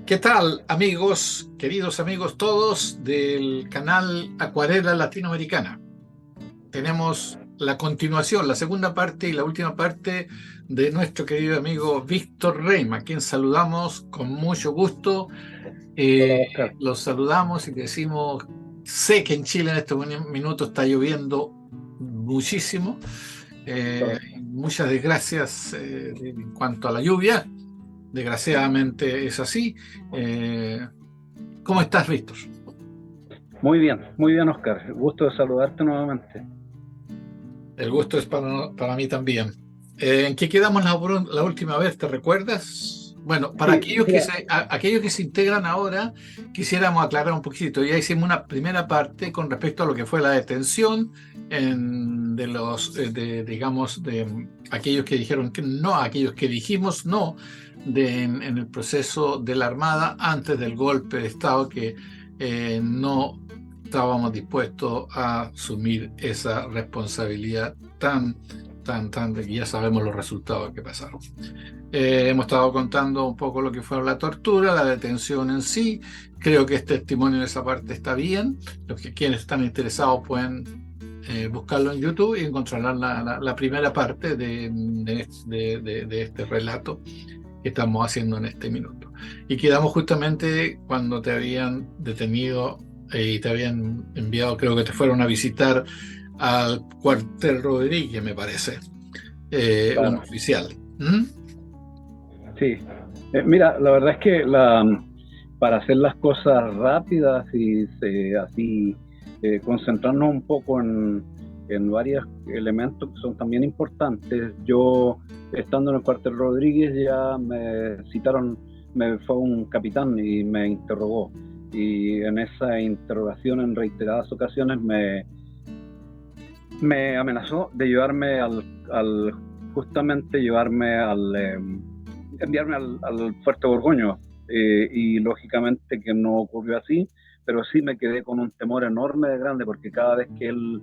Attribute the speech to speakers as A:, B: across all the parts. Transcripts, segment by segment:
A: ¿Qué tal, amigos, queridos amigos todos del canal Acuarela Latinoamericana? Tenemos la continuación, la segunda parte y la última parte de nuestro querido amigo Víctor Reima, a quien saludamos con mucho gusto.
B: Hola,
A: Eh,
B: Oscar.
A: los saludamos y decimos, sé que en Chile en este minuto está lloviendo muchísimo.
B: Correcto.
A: Muchas desgracias en cuanto a la lluvia. Desgraciadamente es así. Eh, ¿Cómo estás, Víctor?
B: Muy bien, Oscar. Gusto de saludarte nuevamente.
A: El gusto es para mí también. ¿En qué quedamos la última vez? ¿Te recuerdas? Bueno, para
B: Sí,
A: aquellos
B: mira,
A: aquellos que se integran ahora, quisiéramos aclarar un poquito. Ya hicimos una primera parte con respecto a lo que fue la detención de los, digamos, de aquellos que dijeron que no, aquellos que dijimos no en el proceso de la Armada antes del golpe de Estado que no estábamos dispuestos a asumir esa responsabilidad tan, de que ya sabemos los resultados que pasaron. Hemos estado contando un poco lo que fue la tortura, la detención en sí. Creo que este testimonio en esa parte está bien. Los que quienes están interesados pueden buscarlo en YouTube y encontrarán la primera parte de este relato que estamos haciendo en este minuto. Y quedamos justamente cuando te habían detenido y te habían enviado, creo que te fueron a visitar al cuartel Rodríguez, me parece, un
B: claro,
A: oficial. ¿Mm?
B: sí. Mira, la verdad es que para hacer las cosas rápidas y así concentrarnos un poco en varios elementos que son también importantes. Yo, estando en el cuartel Rodríguez, ya me citaron, me fue un capitán y me interrogó. Y en esa interrogación, en reiteradas ocasiones, me amenazó de llevarme justamente llevarme enviarme al Fuerte Borgoño. Y lógicamente que no ocurrió así, pero sí me quedé con un temor enorme de grande, porque cada vez que él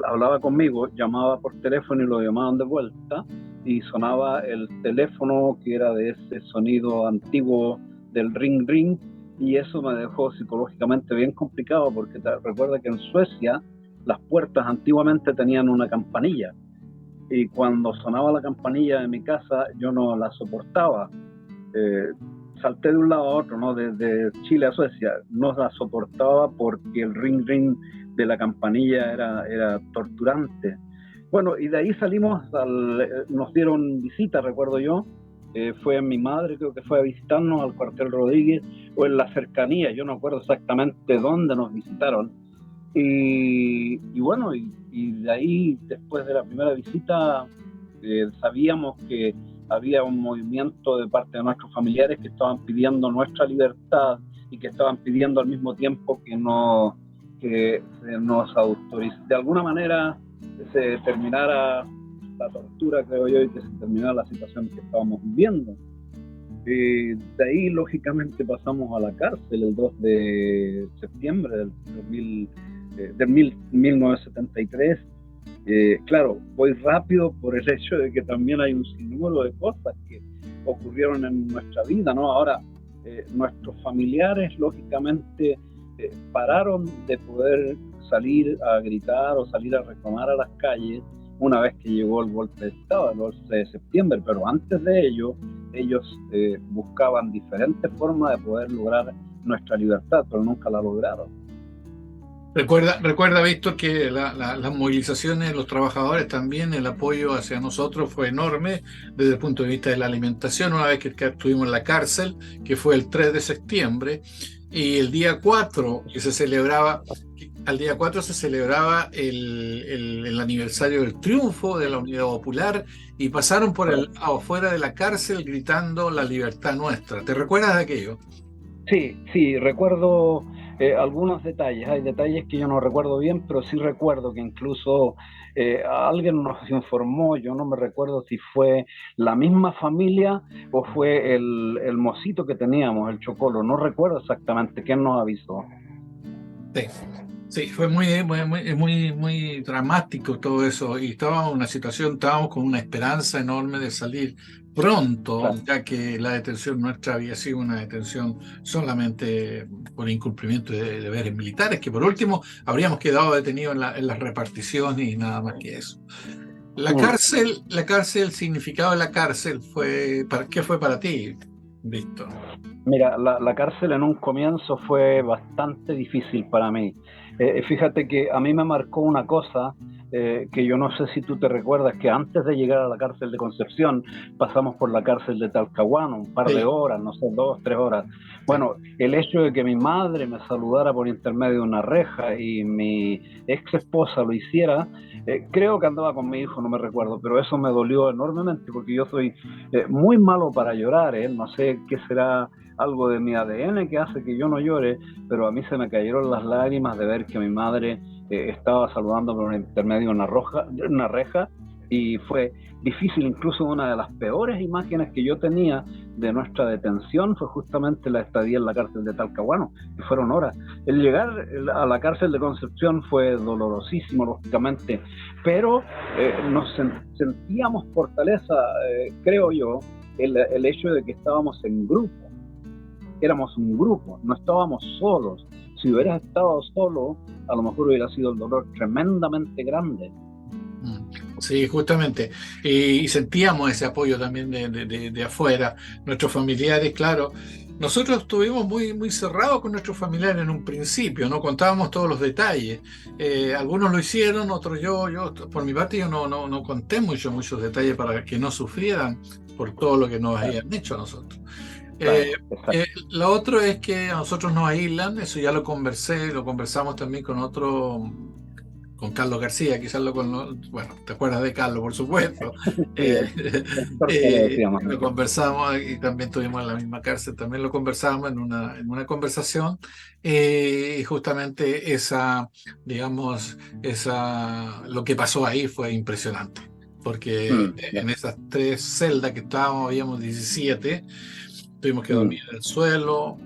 B: hablaba conmigo, llamaba por teléfono y lo llamaban de vuelta, y sonaba el teléfono que era de ese sonido antiguo del ring ring, y eso me dejó psicológicamente bien complicado, porque recuerda que en Suecia las puertas antiguamente tenían una campanilla, y cuando sonaba la campanilla de mi casa yo no la soportaba. Eh, Salté de un lado a otro, ¿no? Desde Chile a Suecia, no la soportaba porque el ring ring de la campanilla era torturante. Bueno, y de ahí salimos, nos dieron visita, recuerdo yo, fue mi madre, creo que fue a visitarnos al cuartel Rodríguez, o en la cercanía, yo no acuerdo exactamente dónde nos visitaron, y bueno, y de ahí, después de la primera visita, sabíamos que había un movimiento de parte de nuestros familiares que estaban pidiendo nuestra libertad y que estaban pidiendo al mismo tiempo que se nos autorice, de alguna manera se terminara la tortura, creo yo, y que se terminara la situación que estábamos viviendo. De ahí, lógicamente, pasamos a la cárcel el 2 de septiembre del 1973. Claro, voy rápido por el hecho de que también hay un sinnúmero de cosas que ocurrieron en nuestra vida, ¿no? Ahora, nuestros familiares, lógicamente, pararon de poder salir a gritar o salir a reclamar a las calles una vez que llegó el golpe de Estado, el 11 de septiembre, pero antes de ello, ellos buscaban diferentes formas de poder lograr nuestra libertad, pero nunca la lograron.
A: Recuerda, Víctor, que las movilizaciones de los trabajadores también, el apoyo hacia nosotros fue enorme desde el punto de vista de la alimentación, una vez que estuvimos en la cárcel, que fue el 3 de septiembre, y el día 4, que se celebraba, al día 4 se celebraba el aniversario del triunfo de la Unidad Popular, y pasaron por afuera de la cárcel gritando la libertad nuestra. ¿Te recuerdas de aquello?
B: Sí, sí, recuerdo algunos detalles. Hay detalles que yo no recuerdo bien, pero sí recuerdo que incluso alguien nos informó, yo no me recuerdo si fue la misma familia o fue el mocito que teníamos, el Chocolo. No recuerdo exactamente quién nos avisó.
A: Sí. Sí, fue muy dramático todo eso y estábamos en una situación, estábamos con una esperanza enorme de salir pronto,
B: claro.
A: ya que la detención nuestra había sido una detención solamente por incumplimiento de deberes militares, que por último habríamos quedado detenidos en la repartición y nada más que eso.
B: Mm.
A: La cárcel, el significado de la cárcel ¿qué fue para ti, Víctor?
B: Mira, la cárcel en un comienzo fue bastante difícil para mí. Fíjate que a mí me marcó una cosa que yo no sé si tú te recuerdas, que antes de llegar a la cárcel de Concepción pasamos por la cárcel de Talcahuano, un par de
A: Sí,
B: horas, no sé, 2, 3 horas.
A: sí.
B: Bueno, el hecho de que mi madre me saludara por intermedio de una reja y mi ex esposa lo hiciera, creo que andaba con mi hijo, no me recuerdo, pero eso me dolió enormemente porque yo soy muy malo para llorar, no sé qué será algo de mi ADN que hace que yo no llore, pero a mí se me cayeron las lágrimas de ver que mi madre estaba saludando por intermedio de una reja, y fue difícil. Incluso una de las peores imágenes que yo tenía de nuestra detención fue justamente la estadía en la cárcel de Talcahuano, que fueron horas. El llegar a la cárcel de Concepción fue dolorosísimo, lógicamente, pero nos sentíamos fortaleza, creo yo, el hecho de que estábamos en grupo. Éramos un grupo, no estábamos solos. Si hubieras estado solo, a lo mejor hubiera sido el dolor tremendamente grande.
A: Sí, justamente. Y sentíamos ese apoyo también de afuera. Nuestros familiares, claro. Nosotros estuvimos muy, muy cerrados con nuestros familiares en un principio, no contábamos todos los detalles. Algunos lo hicieron, otros yo por mi parte, yo no conté muchos detalles para que no sufrieran por todo lo que nos
B: Claro,
A: habían hecho a nosotros. Eh,
B: claro, exacto.
A: lo otro es que a nosotros nos aíslan, eso ya lo conversamos también con Carlos García, quizás bueno, te acuerdas de Carlos, por supuesto.
B: Sí,
A: Eh,
B: el torque le decíamos
A: lo
B: nosotros.
A: conversamos y también estuvimos en la misma cárcel, también lo conversamos en una conversación, y justamente lo que pasó ahí fue impresionante, porque en
B: Ya.
A: esas 3 celdas que estábamos, habíamos 17. Tuvimos que dormir
B: Mm,
A: en el suelo,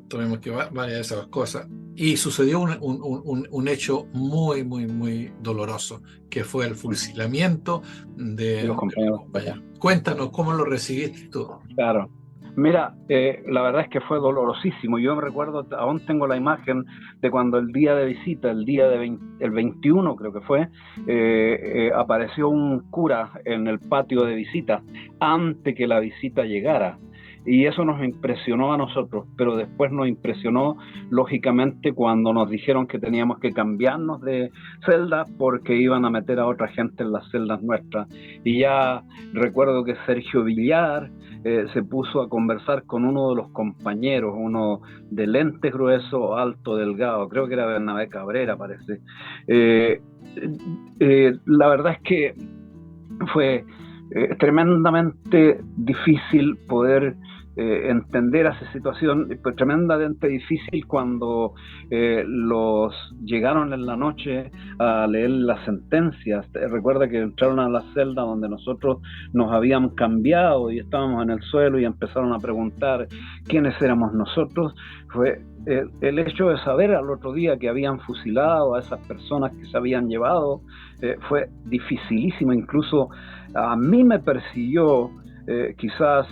A: tuvimos que varias de esas cosas. Y sucedió un hecho muy, muy, muy doloroso, que fue el
B: mm.
A: fusilamiento
B: Y los
A: de los
B: compañeros allá.
A: compañeros. Cuéntanos cómo lo recibiste tú.
B: Claro. Mira, la verdad es que fue dolorosísimo. Yo me recuerdo, aún tengo la imagen de cuando el día de visita, el 21 creo que fue, apareció un cura en el patio de visita antes que la visita llegara. Y eso nos impresionó a nosotros, pero después nos impresionó, lógicamente, cuando nos dijeron que teníamos que cambiarnos de celda porque iban a meter a otra gente en las celdas nuestras. Y ya recuerdo que Sergio Villar se puso a conversar con uno de los compañeros, uno de lentes gruesos, alto, delgado, creo que era Bernabé Cabrera, parece. Eh, la verdad es que fue tremendamente difícil poder entender esa situación, fue tremendamente difícil cuando los llegaron en la noche a leer las sentencias. Recuerda que entraron a la celda donde nosotros nos habíamos cambiado y estábamos en el suelo y empezaron a preguntar quiénes éramos nosotros. Fue el hecho de saber al otro día que habían fusilado a esas personas que se habían llevado, fue dificilísimo. Incluso a mí me persiguió quizás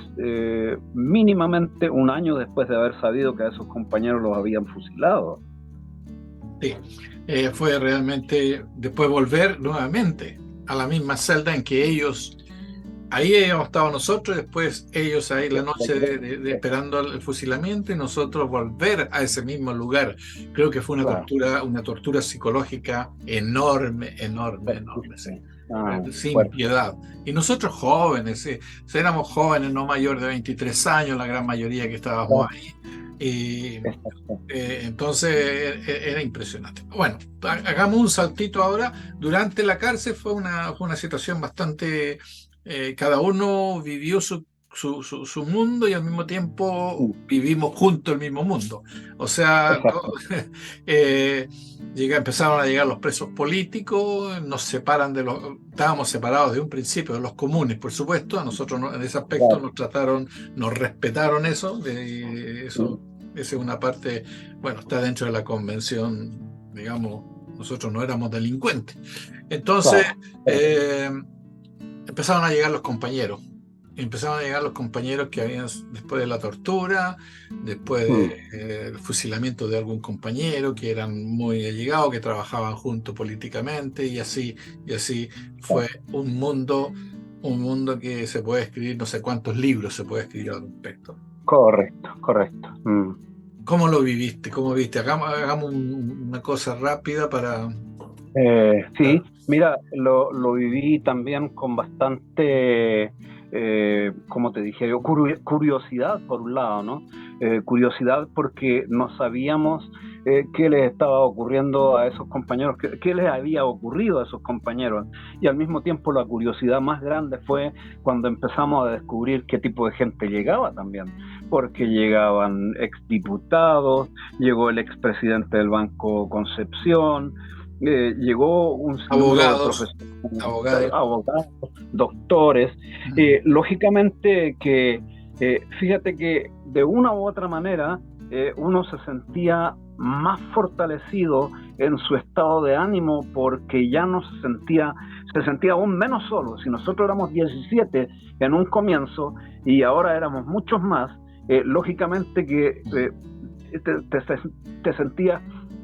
B: mínimamente un año después de haber sabido que a esos compañeros los habían fusilado.
A: Sí, fue realmente después volver nuevamente a la misma celda en que ahí habíamos estado nosotros, después ellos ahí la noche esperando el fusilamiento y nosotros volver a ese mismo lugar. Creo que fue
B: Claro,
A: una tortura psicológica enorme, enorme, enorme, sí. Sin
B: fuerte.
A: piedad. Y nosotros jóvenes, sí, éramos jóvenes, no mayor de 23 años, la gran mayoría que estábamos
B: Claro,
A: ahí. Y
B: exacto.
A: entonces era impresionante. Bueno, hagamos un saltito ahora. Durante la cárcel fue una situación bastante, cada uno vivió su mundo y al mismo tiempo vivimos juntos el mismo mundo. O sea,
B: Exacto.
A: eh, empezaron a llegar los presos políticos, estábamos separados de un principio de los comunes, por supuesto. A nosotros en ese aspecto
B: Claro.
A: nos respetaron eso. Esa es una parte, bueno, está dentro de la convención, digamos, nosotros no éramos delincuentes. Entonces,
B: Claro.
A: empezaron a llegar los compañeros. empezaron a llegar los compañeros que habían, después de la tortura, después del fusilamiento de algún compañero, que eran muy allegados, que trabajaban juntos políticamente, y así fue un mundo que se puede escribir, no sé cuántos libros se puede escribir al respecto.
B: Correcto, correcto.
A: ¿Cómo lo viviste? ¿Cómo viste? Hagamos una cosa rápida para...
B: Sí, mira, lo viví también con bastante, como te dije yo, curiosidad por un lado, ¿no? Curiosidad porque no sabíamos qué les estaba ocurriendo a esos compañeros, qué les había ocurrido a esos compañeros. Y al mismo tiempo la curiosidad más grande fue cuando empezamos a descubrir qué tipo de gente llegaba también, porque llegaban exdiputados, llegó el expresidente del Banco Concepción, llegó un sinnúmero de profesores, abogados, doctores. Lógicamente que, fíjate que de una u otra manera uno se sentía más fortalecido en su estado de ánimo porque ya no se sentía aún menos solo. Si nosotros éramos 17 en un comienzo y ahora éramos muchos más, lógicamente que te sentías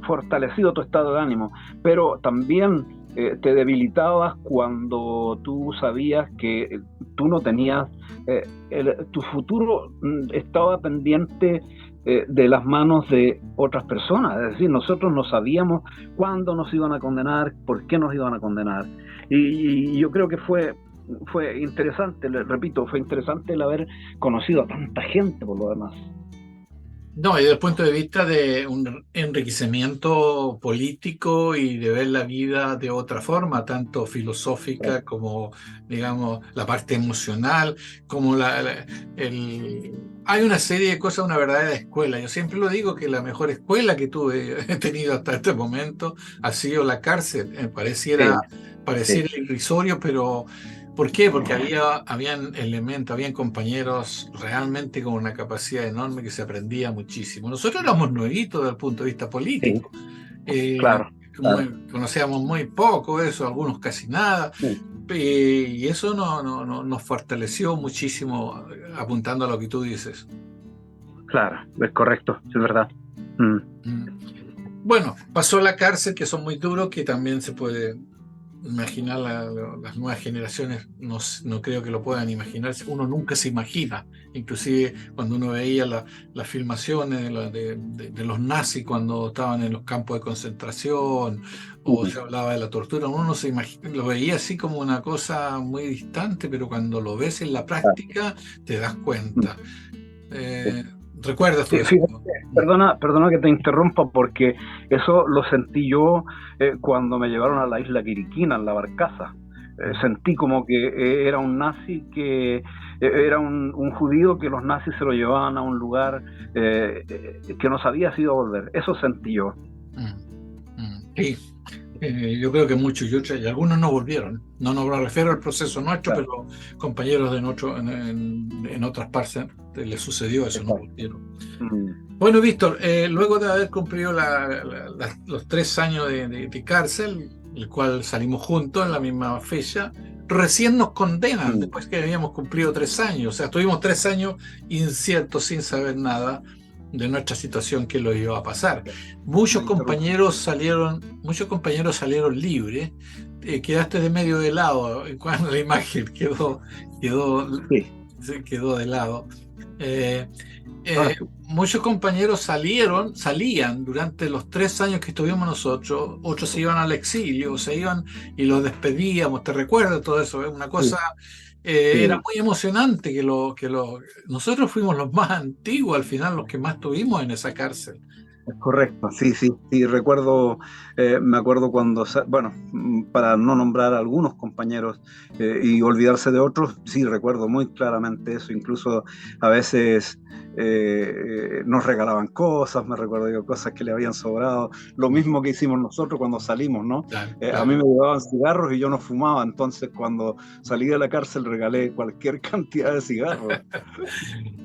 B: fortalecido tu estado de ánimo, pero también te debilitabas cuando tú sabías que tú no tenías, tu futuro estaba pendiente de las manos de otras personas. Es decir, nosotros no sabíamos cuándo nos iban a condenar, por qué nos iban a condenar. Y yo creo que fue interesante, repito, fue interesante el haber conocido a tanta gente por lo demás.
A: No, y desde el punto de vista de un enriquecimiento político y de ver la vida de otra forma, tanto filosófica como, digamos, la parte emocional, como hay una serie de cosas, una verdadera escuela. Yo siempre lo digo que la mejor escuela que he tenido hasta este momento ha sido la cárcel. Pareciera irrisorio, pero... ¿Por qué? Porque habían elementos, habían compañeros realmente con una capacidad enorme que se aprendía muchísimo. Nosotros éramos nuevitos desde el punto de vista político.
B: Claro.
A: Conocíamos muy poco eso, algunos casi nada. Y eso nos fortaleció muchísimo apuntando a lo que tú dices.
B: Claro, es correcto, es verdad.
A: Bueno, pasó la cárcel, que son muy duros, que también se puede... imaginar las nuevas generaciones, no creo que lo puedan imaginar. Uno nunca se imagina, inclusive cuando uno veía las filmaciones de los nazis cuando estaban en los campos de concentración o se hablaba de la tortura, uno no se imagina, lo veía así como una cosa muy distante, pero cuando lo ves en la práctica te das cuenta. ¿Recuerdas tú eso?
B: Fíjate, perdona que te interrumpa, porque eso lo sentí yo cuando me llevaron a la isla Quiriquina, en la barcaza. Sentí como que era un nazi, que era un judío que los nazis se lo llevaban a un lugar que no sabía si iba a volver. Eso sentí yo.
A: Sí. Yo creo que muchos y algunos no volvieron. No nos refiero al proceso nuestro, pero compañeros en otras partes les sucedió eso, no volvieron. Bueno, Víctor, luego de haber cumplido los 3 años de cárcel, el cual salimos juntos en la misma fecha, recién nos condenan después que habíamos cumplido 3 años. O sea, estuvimos 3 años inciertos, sin saber nada de nuestra situación, que lo iba a pasar. Muchos compañeros salieron libres. Quedaste de medio de lado cuando la imagen quedó de lado. Muchos compañeros salían durante los 3 años que estuvimos nosotros. Otros se iban al exilio, se iban y los despedíamos. ¿Te recuerdas todo eso? Es una cosa... Era muy emocionante nosotros fuimos los más antiguos, al final los que más tuvimos en esa cárcel.
B: Es correcto, sí, recuerdo, me acuerdo cuando, bueno, para no nombrar a algunos compañeros y olvidarse de otros, sí recuerdo muy claramente eso. Incluso a veces nos regalaban cosas, me recuerdo yo, cosas que le habían sobrado, lo mismo que hicimos nosotros cuando salimos, ¿no? Claro. A mí me llevaban cigarros y yo no fumaba, entonces cuando salí de la cárcel regalé cualquier cantidad de cigarros.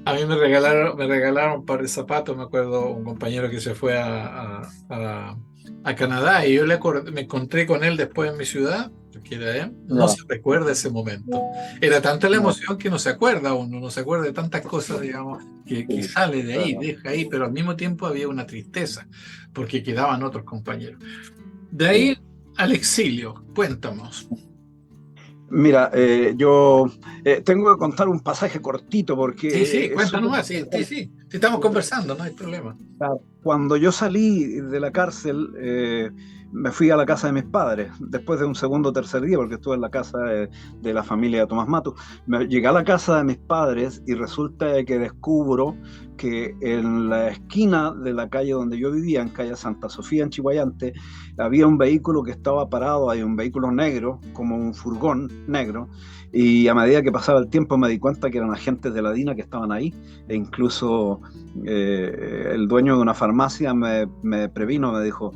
A: A mí me regalaron un par de zapatos. Me acuerdo un compañero que se fue a Canadá y yo me encontré con él después en mi ciudad, porque no se recuerda ese momento. Era tanta la emoción que no se acuerda uno, no se acuerda de tantas cosas, digamos, que sale de ahí, deja ahí, pero al mismo tiempo había una tristeza, porque quedaban otros compañeros. De ahí al exilio, cuéntanos.
C: Mira, yo tengo que contar un pasaje cortito porque
A: Sí, cuéntanos más, sí, estamos conversando, no hay problema.
C: Cuando yo salí de la cárcel, me fui a la casa de mis padres, después de un segundo o tercer día, porque estuve en la casa de la familia de Tomás Matus. Llegué a la casa de mis padres y resulta que descubro que en la esquina de la calle donde yo vivía, en calle Santa Sofía, en Chiguayante, había un vehículo que estaba parado, hay un vehículo negro, como un furgón negro, y a medida que pasaba el tiempo me di cuenta que eran agentes de la DINA que estaban ahí, e incluso el dueño de una farmacia me previno, me dijo,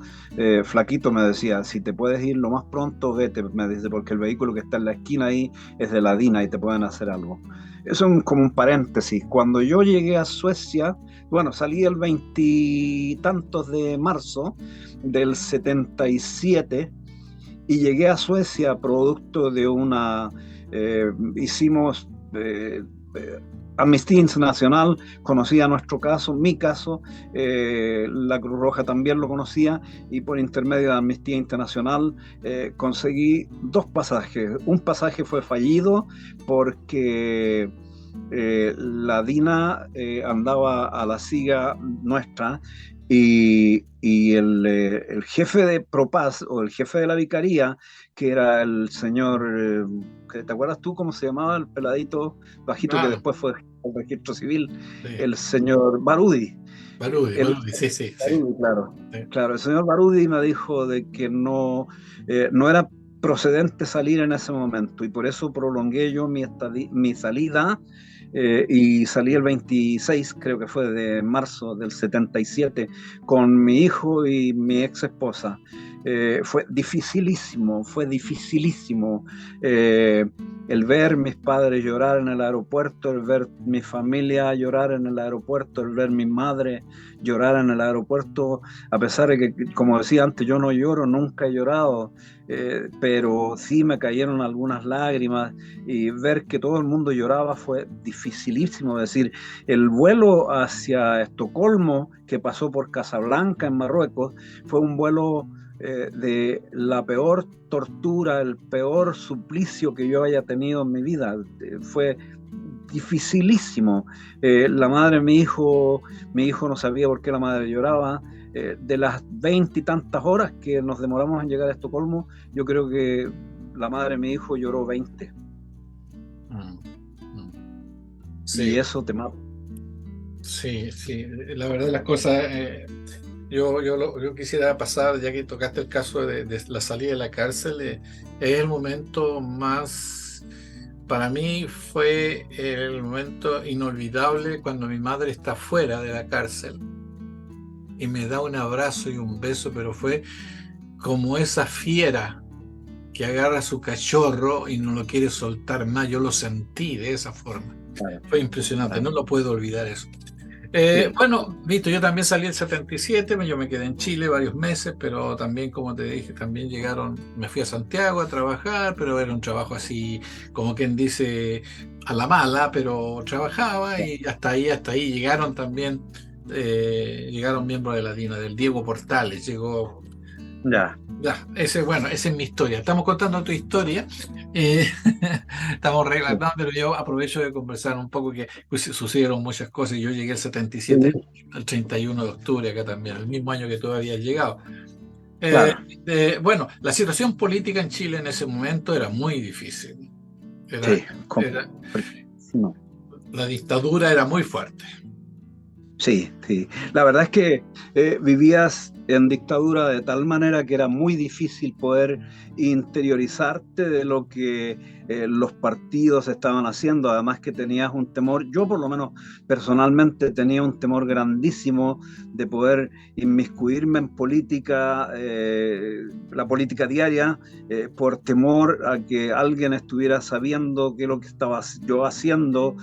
C: flaquito, me decía, si te puedes ir lo más pronto, vete, me dice, porque el vehículo que está en la esquina ahí es de la DINA y te pueden hacer algo. Eso es como un paréntesis. Cuando yo llegué a Suecia, bueno, salí el 20 y tantos de marzo del 77 y llegué a Suecia producto de una... hicimos... Amnistía Internacional conocía nuestro caso, mi caso, la Cruz Roja también lo conocía, y por intermedio de Amnistía Internacional conseguí 2 pasajes. Un pasaje fue fallido porque la DINA andaba a la siga nuestra, y el jefe de Propaz, o el jefe de la vicaría, que era el señor, ¿te acuerdas tú cómo se llamaba? El peladito bajito que después fue el registro civil, el señor Barudi.
A: Barudi, sí.
C: Claro, claro, el señor Barudi me dijo de que no era procedente salir en ese momento, y por eso prolongué yo mi salida, y salí el 26, creo que fue, de marzo del 77, con mi hijo y mi ex esposa. Fue dificilísimo, el ver mis padres llorar en el aeropuerto, el ver mi familia llorar en el aeropuerto, el ver mi madre llorar en el aeropuerto, a pesar de que, como decía antes, yo no lloro, nunca he llorado, pero sí me cayeron algunas lágrimas, y ver que todo el mundo lloraba fue dificilísimo. Es decir, el vuelo hacia Estocolmo, que pasó por Casablanca en Marruecos, fue un vuelo de la peor tortura, el peor suplicio que yo haya tenido en mi vida. Fue dificilísimo. La madre de mi hijo no sabía por qué la madre lloraba. De las 20 y tantas horas que nos demoramos en llegar a Estocolmo, yo creo que la madre de mi hijo lloró 20. Sí. Y eso te mata.
A: Sí, la verdad las cosas... Yo quisiera pasar, ya que tocaste el caso de la salida de la cárcel, es el momento más, para mí fue el momento inolvidable cuando mi madre está fuera de la cárcel y me da un abrazo y un beso, pero fue como esa fiera que agarra a su cachorro y no lo quiere soltar más. Yo lo sentí de esa forma. Fue impresionante, no lo puedo olvidar eso. Bueno, Vito, yo también salí el 77, yo me quedé en Chile varios meses, pero también, como te dije, también me fui a Santiago a trabajar, pero era un trabajo así, como quien dice, a la mala, pero trabajaba, y hasta ahí llegaron también, llegaron miembros de la DINA, del Diego Portales, llegó... Ya, esa es mi historia. Estamos contando tu historia, estamos relatando, pero yo aprovecho de conversar un poco, que sucedieron muchas cosas. Yo llegué el 77, el 31 de octubre acá también, el mismo año que tú habías llegado. Bueno, la situación política en Chile en ese momento era muy difícil. La dictadura era muy fuerte.
C: Sí. La verdad es que vivías en dictadura de tal manera que era muy difícil poder interiorizarte de lo que los partidos estaban haciendo. Además que tenías un temor, yo por lo menos personalmente tenía un temor grandísimo de poder inmiscuirme en política, la política diaria, por temor a que alguien estuviera sabiendo qué es lo que estaba yo haciendo,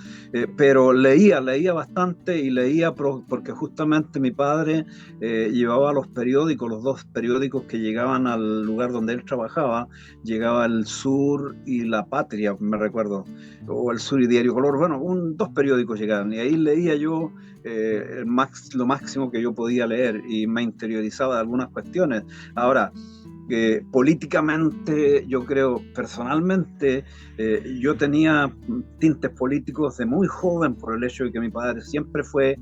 C: pero leía bastante, y leía porque justamente mi padre llevaba los periódicos, los dos periódicos que llegaban al lugar donde él trabajaba, llegaba El Sur y La Patria, me recuerdo, o El Sur y Diario Color, bueno, dos periódicos llegaban, y ahí leía yo lo máximo que yo podía leer, y me interiorizaba de algunas cuestiones. Ahora, políticamente, yo creo, personalmente, yo tenía tintes políticos de muy joven por el hecho de que mi padre siempre fue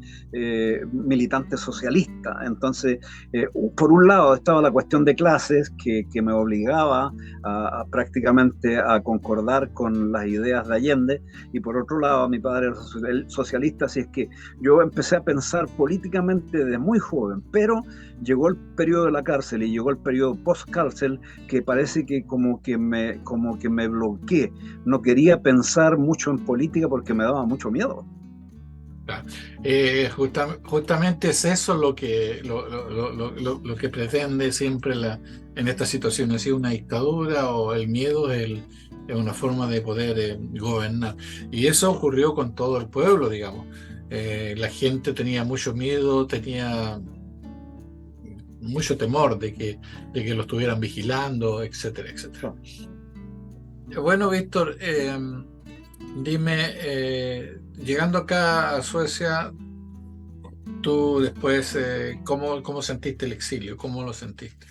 C: militante socialista. Entonces, por un lado estaba la cuestión de clases que me obligaba prácticamente a concordar con las ideas de Allende, y por otro lado mi padre era socialista, así es que yo empecé a pensar políticamente desde muy joven, pero llegó el periodo de la cárcel y llegó el periodo post-cárcel que parece que como que me bloqueé. No quería pensar mucho en política porque me daba mucho miedo.
A: Claro. Justamente es eso lo que pretende siempre en estas situaciones, si una dictadura o el miedo es una forma de poder gobernar. Y eso ocurrió con todo el pueblo, digamos. La gente tenía mucho miedo, tenía mucho temor de que lo estuvieran vigilando, etcétera, etcétera. Bueno, Víctor, dime, llegando acá a Suecia, tú después, ¿cómo sentiste el exilio? ¿Cómo lo sentiste?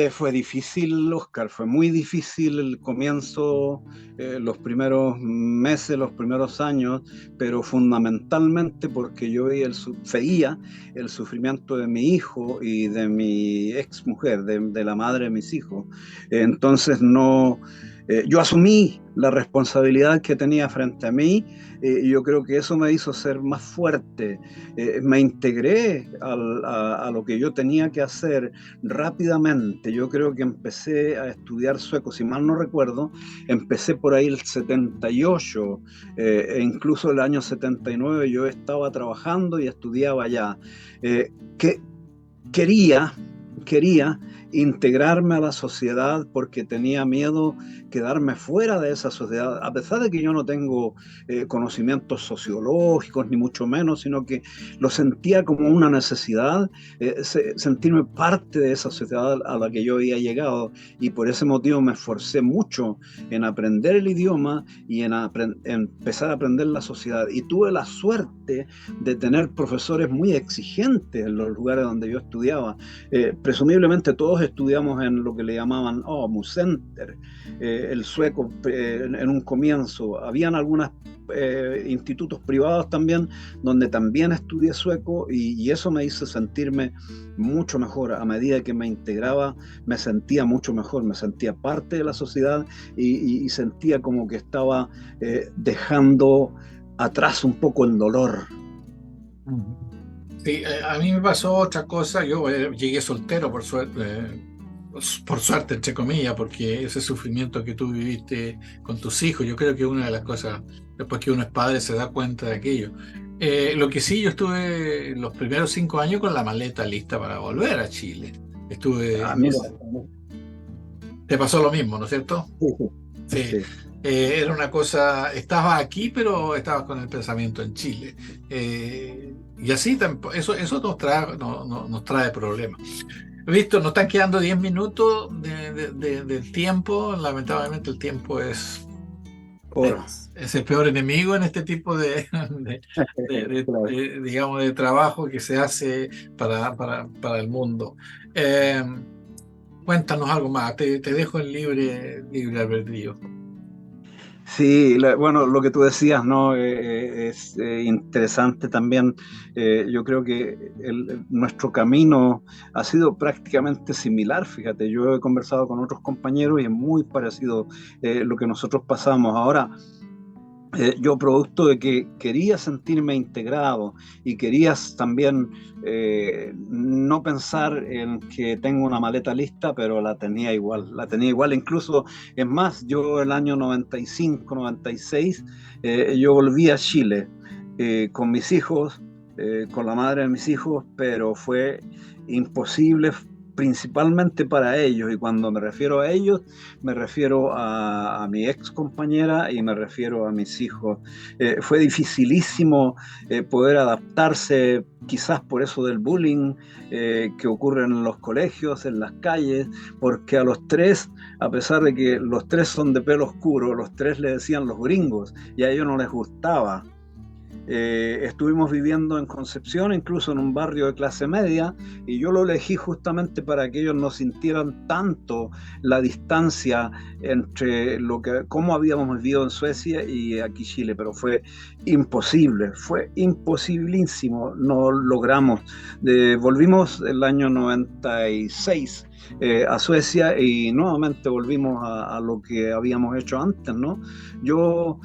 C: Fue difícil, Oscar, fue muy difícil el comienzo, los primeros meses, los primeros años, pero fundamentalmente porque yo veía el sufrimiento de mi hijo y de mi ex mujer, de la madre de mis hijos. Entonces yo asumí la responsabilidad que tenía frente a mí, y yo creo que eso me hizo ser más fuerte. Me integré a lo que yo tenía que hacer rápidamente. Yo creo que empecé a estudiar sueco, si mal no recuerdo, empecé por ahí el 78, e incluso el año 79 yo estaba trabajando y estudiaba allá. Que quería integrarme a la sociedad porque tenía miedo quedarme fuera de esa sociedad, a pesar de que yo no tengo conocimientos sociológicos ni mucho menos, sino que lo sentía como una necesidad, sentirme parte de esa sociedad a la que yo había llegado, y por ese motivo me esforcé mucho en aprender el idioma y en empezar a aprender la sociedad, y tuve la suerte de tener profesores muy exigentes en los lugares donde yo estudiaba. Presumiblemente todos estudiamos en lo que le llamaban Center, el sueco en un comienzo. Habían algunos institutos privados también donde también estudié sueco, y eso me hizo sentirme mucho mejor. A medida que me integraba me sentía mucho mejor, me sentía parte de la sociedad, y sentía como que estaba dejando atrás un poco el dolor.
A: Sí, a mí me pasó otra cosa. Yo llegué soltero, por suerte, entre comillas, porque ese sufrimiento que tú viviste con tus hijos, yo creo que una de las cosas, después que uno es padre, se da cuenta de aquello. Lo que sí, yo estuve los primeros 5 años con la maleta lista para volver a Chile.
C: Mira.
A: Te pasó lo mismo, ¿no es cierto?
C: Sí.
A: Sí. Era una cosa, estabas aquí, pero estabas con el pensamiento en Chile. Y así, eso nos trae problemas. Víctor, nos están quedando 10 minutos del tiempo. Lamentablemente el tiempo es el peor enemigo en este tipo digamos, de trabajo que se hace para el mundo. Cuéntanos algo más. Te dejo en libre albedrío.
C: Sí, bueno, lo que tú decías, ¿no? Es interesante también. Yo creo que nuestro camino ha sido prácticamente similar. Fíjate, yo he conversado con otros compañeros y es muy parecido lo que nosotros pasamos. Ahora, yo, producto de que quería sentirme integrado y querías también no pensar en que tengo una maleta lista, pero la tenía igual, incluso, es más, yo el año 95, 96, yo volví a Chile con mis hijos, con la madre de mis hijos, pero fue imposible principalmente para ellos, y cuando me refiero a ellos, me refiero a mi ex compañera y me refiero a mis hijos. Fue dificilísimo poder adaptarse, quizás por eso del bullying que ocurre en los colegios, en las calles, porque a los tres, a pesar de que los tres son de pelo oscuro, los tres le decían los gringos y a ellos no les gustaba. Estuvimos viviendo en Concepción, incluso en un barrio de clase media, y yo lo elegí justamente para que ellos no sintieran tanto la distancia entre cómo habíamos vivido en Suecia y aquí Chile, pero fue imposible, fue imposibilísimo, no logramos. Volvimos el año 96 a Suecia y nuevamente volvimos a lo que habíamos hecho antes, ¿no? Yo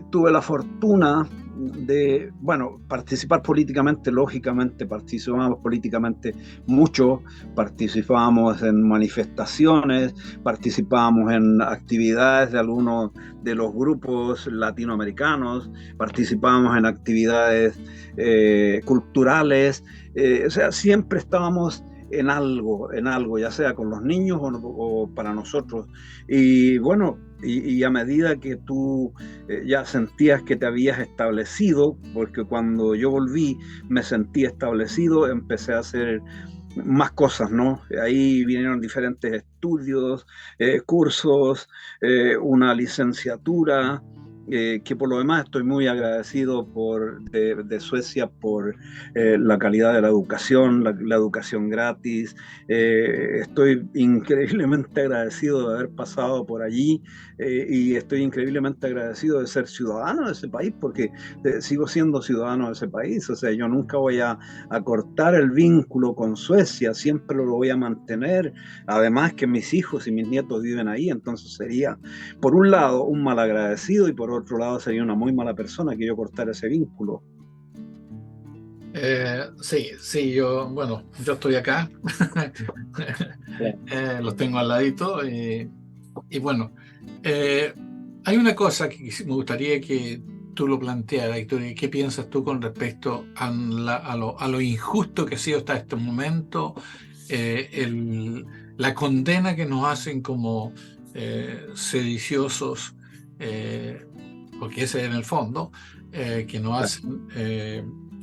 C: tuve la fortuna de, participar políticamente, lógicamente participábamos políticamente mucho, participábamos en manifestaciones, participábamos en actividades de algunos de los grupos latinoamericanos, participábamos en actividades culturales, o sea, siempre estábamos en algo, ya sea con los niños o para nosotros. Y bueno, y a medida que tú ya sentías que te habías establecido, porque cuando yo volví me sentí establecido, empecé a hacer más cosas, ¿no? Ahí vinieron diferentes estudios, cursos, una licenciatura, que por lo demás estoy muy agradecido de Suecia por la calidad de la educación, la educación gratis. Estoy increíblemente agradecido de haber pasado por allí y estoy increíblemente agradecido de ser ciudadano de ese país, porque sigo siendo ciudadano de ese país. O sea, yo nunca voy a cortar el vínculo con Suecia, siempre lo voy a mantener. Además que mis hijos y mis nietos viven ahí, entonces sería, por un lado, un malagradecido y por otro lado sería una muy mala persona que yo cortara ese vínculo.
A: Sí, yo estoy acá, los tengo al ladito y bueno, hay una cosa que me gustaría que tú lo plantearas, Victoria. ¿Qué piensas tú con respecto a lo injusto que ha sido hasta este momento, la condena que nos hacen como sediciosos, porque ese es en el fondo, que nos hacen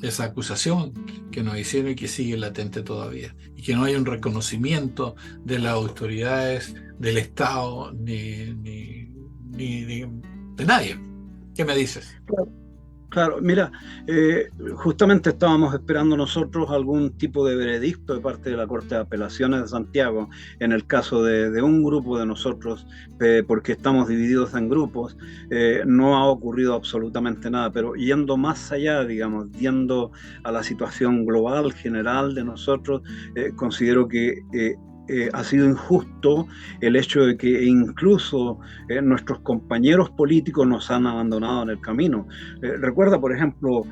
A: esa acusación que nos hicieron y que sigue latente todavía, y que no hay un reconocimiento de las autoridades del Estado ni de nadie? ¿Qué me dices?
C: Claro, mira, justamente estábamos esperando nosotros algún tipo de veredicto de parte de la Corte de Apelaciones de Santiago en el caso de un grupo de nosotros, porque estamos divididos en grupos. No ha ocurrido absolutamente nada, pero yendo más allá, digamos, yendo a la situación global, general de nosotros, considero que ha sido injusto el hecho de que incluso nuestros compañeros políticos nos han abandonado en el camino. Recuerda, por ejemplo,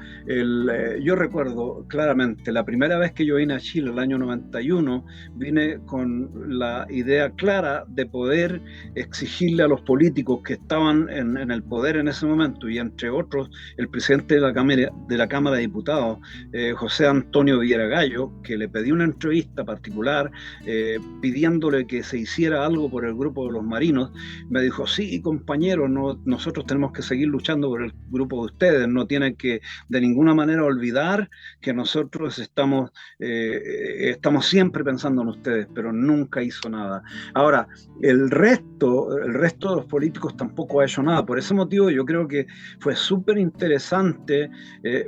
C: yo recuerdo claramente la primera vez que yo vine a Chile, el año 91, vine con la idea clara de poder exigirle a los políticos que estaban en el poder en ese momento, y entre otros el presidente de la Cámara de Diputados, José Antonio Villera-Gallo, que le pedí una entrevista particular pidiéndole que se hiciera algo por el grupo de los marinos. Me dijo: sí, compañero, nosotros tenemos que seguir luchando por el grupo de ustedes, no tienen que de ninguna manera olvidar que nosotros estamos siempre pensando en ustedes, pero nunca hizo nada. Ahora, el resto de los políticos tampoco ha hecho nada. Por ese motivo yo creo que fue súper interesante,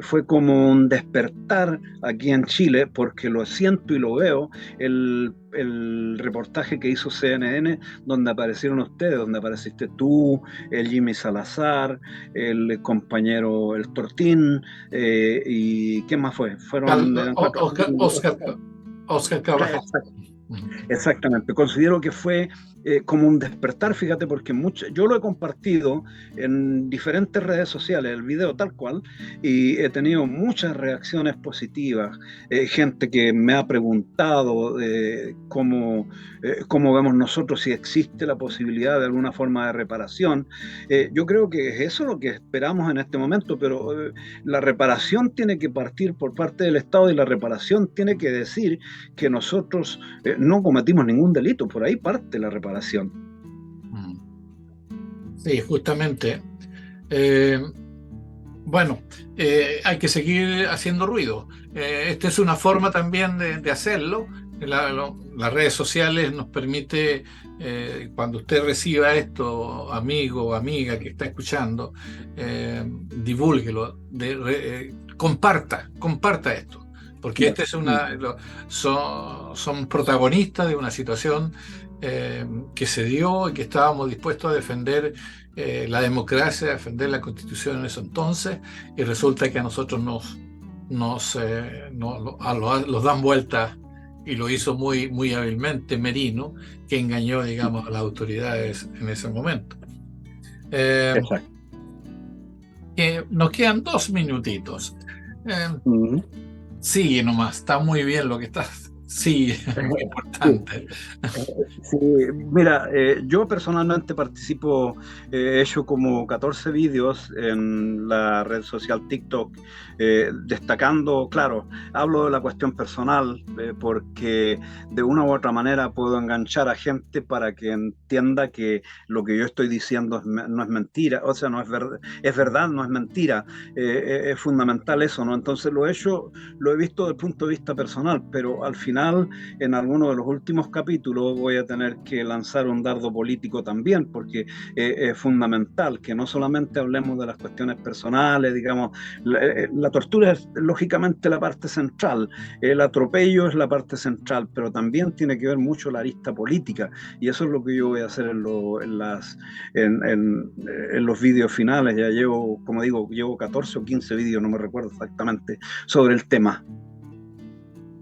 C: fue como un despertar aquí en Chile, porque lo siento y lo veo, el reportaje que hizo CNN, donde aparecieron ustedes, donde apareciste tú, el Jimmy Salazar, el compañero el Tortín, y ¿quién más fue?
A: Oscar Carvajal.
C: Exactamente. Considero que fue como un despertar, fíjate, porque yo lo he compartido en diferentes redes sociales, el video tal cual, y he tenido muchas reacciones positivas, gente que me ha preguntado cómo vemos nosotros, si existe la posibilidad de alguna forma de reparación. Yo creo que es eso lo que esperamos en este momento, pero la reparación tiene que partir por parte del Estado y la reparación tiene que decir que nosotros no cometimos ningún delito, por ahí parte la reparación.
A: Sí, justamente. Bueno, hay que seguir haciendo ruido. Esta es una forma también de hacerlo. Las redes sociales nos permite, cuando usted reciba esto, amigo o amiga que está escuchando, divúlguelo, comparta esto. Porque este es son protagonistas de una situación que se dio y que estábamos dispuestos a defender la democracia, a defender la Constitución en ese entonces, y resulta que a nosotros los dan vuelta, y lo hizo muy hábilmente Merino, que engañó, digamos, a las autoridades en ese momento.
C: Exacto.
A: Nos quedan 2 minutitos. Sigue nomás, está muy bien lo que estás. Sí, es muy importante.
C: Sí, mira, yo personalmente participo, he hecho como 14 vídeos en la red social TikTok, destacando, claro, hablo de la cuestión personal, porque de una u otra manera puedo enganchar a gente para que entienda que lo que yo estoy diciendo no es mentira, o sea, no es verdad, es verdad, no es mentira, es fundamental eso, ¿no? Entonces lo he visto desde el punto de vista personal, pero al final, en alguno de los últimos capítulos voy a tener que lanzar un dardo político también, porque es fundamental que no solamente hablemos de las cuestiones personales, digamos, la tortura es lógicamente la parte central, el atropello es la parte central, pero también tiene que ver mucho la arista política, y eso es lo que yo voy a hacer en los vídeos finales. Ya llevo, como digo, 14 o 15 vídeos, no me recuerdo exactamente, sobre el tema.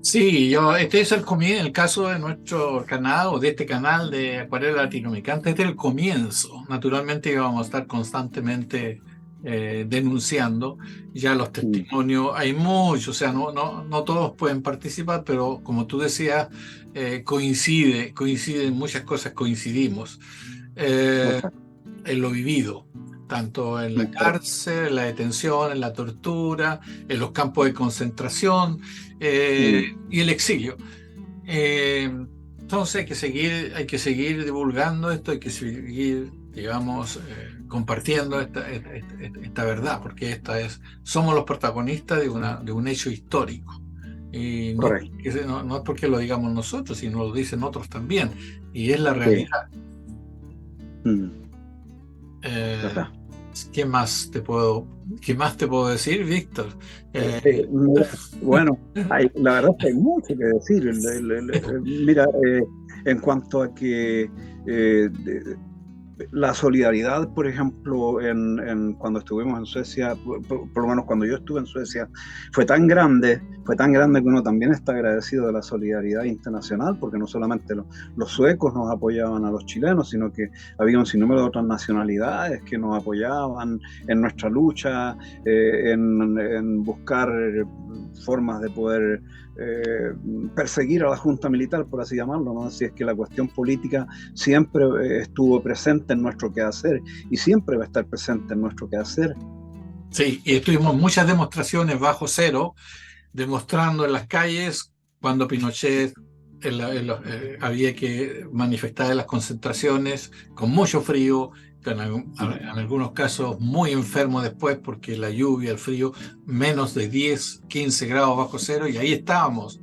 A: Sí, este es el caso de nuestro canal, o de este canal de Acuarela Latinoamericana. Este es el comienzo. Naturalmente vamos a estar constantemente denunciando. Ya los testimonios, hay muchos, o sea, no todos pueden participar, pero como tú decías, coinciden muchas cosas, coincidimos en lo vivido, tanto en la cárcel, en la detención, en la tortura, en los campos de concentración y el exilio. Entonces hay que seguir divulgando esto, hay que seguir, digamos, compartiendo esta verdad, porque somos los protagonistas de un hecho histórico. Y no es porque lo digamos nosotros, sino lo dicen otros también, y es la realidad. ¿Qué más te puedo decir, Víctor?
C: Bueno, la verdad es que hay mucho que decir. Mira, en cuanto a que la solidaridad, por ejemplo, cuando estuvimos en Suecia, por lo menos cuando yo estuve en Suecia, fue tan grande que uno también está agradecido de la solidaridad internacional, porque no solamente los suecos nos apoyaban a los chilenos, sino que había un sinnúmero de otras nacionalidades que nos apoyaban en nuestra lucha, en buscar formas de poder perseguir a la junta militar, por así llamarlo, ¿no? Así es que la cuestión política siempre estuvo presente en nuestro quehacer y siempre va a estar presente en nuestro quehacer.
A: Sí, y tuvimos muchas demostraciones bajo cero, demostrando en las calles cuando Pinochet había que manifestar en las concentraciones con mucho frío, en algunos casos muy enfermo después, porque la lluvia, el frío, menos de 10, 15 grados bajo cero, y ahí estábamos